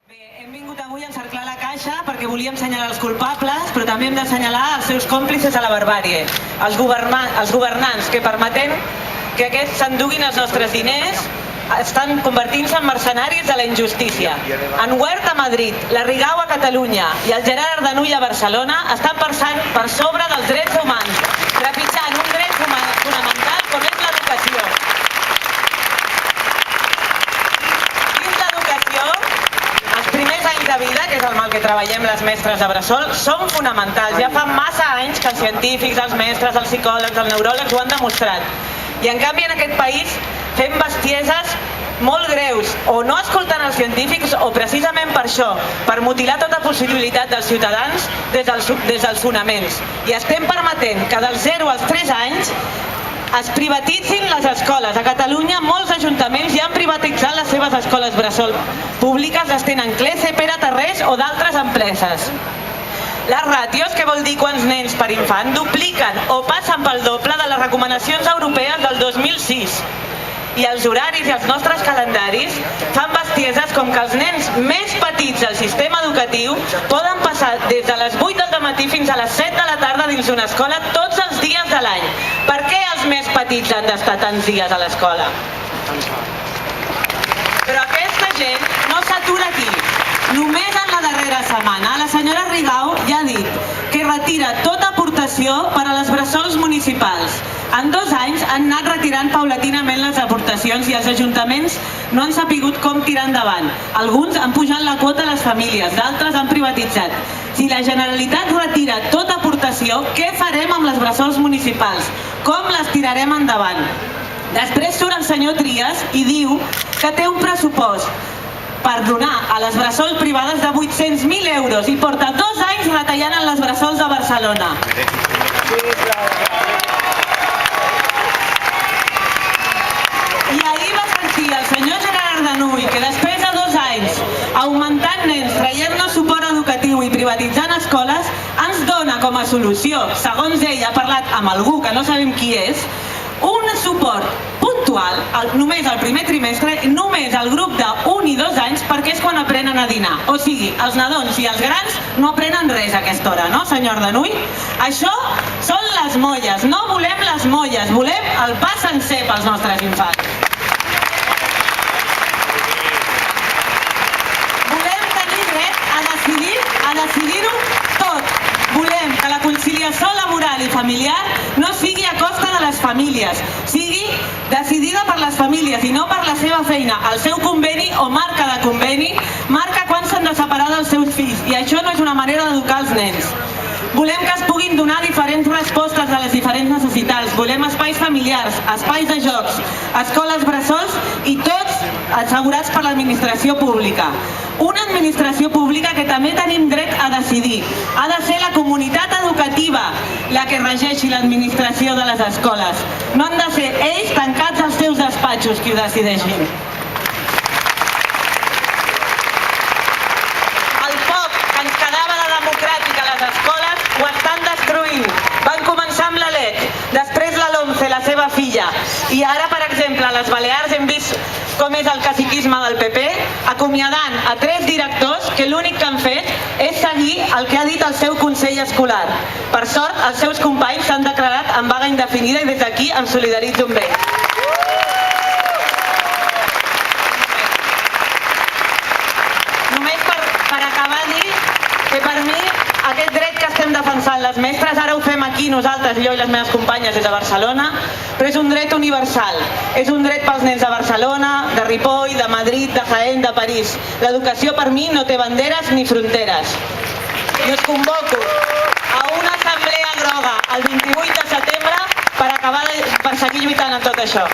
Hem vingut avui a encerclar la caixa perquè volíem assenyalar els culpables, però també hem d'assenyalar els seus còmplices a la barbàrie, els governants que permetent que aquests s'enduguin els nostres diners, estan convertint-se en mercenaris de la injustícia. En Huerta a Madrid, la Rigau a Catalunya i el Gerard Ardanuy a Barcelona estan passant per sobre dels drets humans, trepitjant un dret fonamental com és l'educació. Dins l'educació, els primers anys de vida, que és el mal que treballem les mestres de bressol, són fonamentals. Ja fa massa anys que els científics, els mestres, els psicòlegs, els neuròlegs ho han demostrat. I en canvi en aquest país fem bestieses molt greus, o no escoltant els científics, o precisament per això, per mutilar tota possibilitat dels ciutadans des dels fonaments. I estem permetent que dels 0 als 3 anys es privatitzin les escoles. A Catalunya molts ajuntaments ja han privatitzat les seves escoles bressol públiques, les tenen Clece, Pere Tarrés o d'altres empreses. Les ràtios, que vol dir quants nens per infant, dupliquen o passen pel doble de les recomanacions europees del 2006. I els horaris i els nostres calendaris fan bestieses com que els nens més petits del sistema educatiu poden passar des de les 8 del matí fins a les 7 de la tarda dins d'una escola tots els dies de l'any. Per què els més petits han d'estar tants dies a l'escola? Però aquesta gent no s'atura aquí. Només en la darrera setmana la senyora Rigau ja ha dit que retira tota aportació per a les bressols municipals. En 2 anys han anat retirant paulatinament les aportacions i els ajuntaments no han sabut com tirar endavant. Alguns han pujat la quota a les famílies, d'altres han privatitzat. Si la Generalitat retira tota aportació, què farem amb les bressols municipals? Com les tirarem endavant? Després surt el senyor Trias i diu que té un pressupost per donar a les bressols privades de 800.000 euros i porta 2 anys retallant en les bressols de Barcelona. I ahir va sentir el senyor Gerard Ardanuy que després de 2 anys augmentant nens, traient-nos suport educatiu i privatitzant escoles, ens dona com a solució, segons ell ha parlat amb algú que no sabem qui és, un suport puntual, només al primer trimestre, només al grup de 1 i 2 anys, perquè és quan aprenen a dinar. O sigui, els nadons i els grans no aprenen res a aquesta hora, no, senyor Ardanuy? Això són les molles, no volem les molles, volem el pa sencer pels nostres infants. Volem tenir dret a decidir-ho tot. Volem que la conciliació laboral i familiar no sigui a costa de les famílies, sigui decidida per les famílies i no per la seva feina. El seu conveni o marca de conveni marca quan s'han de separar dels seus fills i això no és una manera d'educar els nens. Volem que es puguin donar diferents respostes a les diferents necessitats. Volem espais familiars, espais de jocs, escoles bressols i tots assegurats per l'administració pública. Una administració pública que també tenim dret a decidir. Ha de ser la comunitat educativa la que regeixi l'administració de les escoles. No han de ser ells tancats als seus despatxos qui ho decideixin. El poc que ens quedava de democràtic a les escoles ho estan destruint. Van començar amb la LEC, després la LOMCE, la seva filla. I ara, per exemple, a les Balears hem vist com és el caciquisme del PP, acomiadant a 3 directors que l'únic que han fet és seguir el que ha dit el seu consell escolar. Per sort, els seus companys s'han declarat en vaga indefinida i des d'aquí em solidaritzo amb ells. Només per acabar dir que per mi aquest dret que estem defensant les mestres, ara ho fem aquí nosaltres, jo i les meves companyes des de Barcelona, però és un dret universal. És un dret pels nens de Barcelona, de Ripoll, de Madrid, de Jaén, de París. L'educació per mi no té banderes ni fronteres. I us convoco a una assemblea groga el 28 de setembre per seguir lluitant en tot això.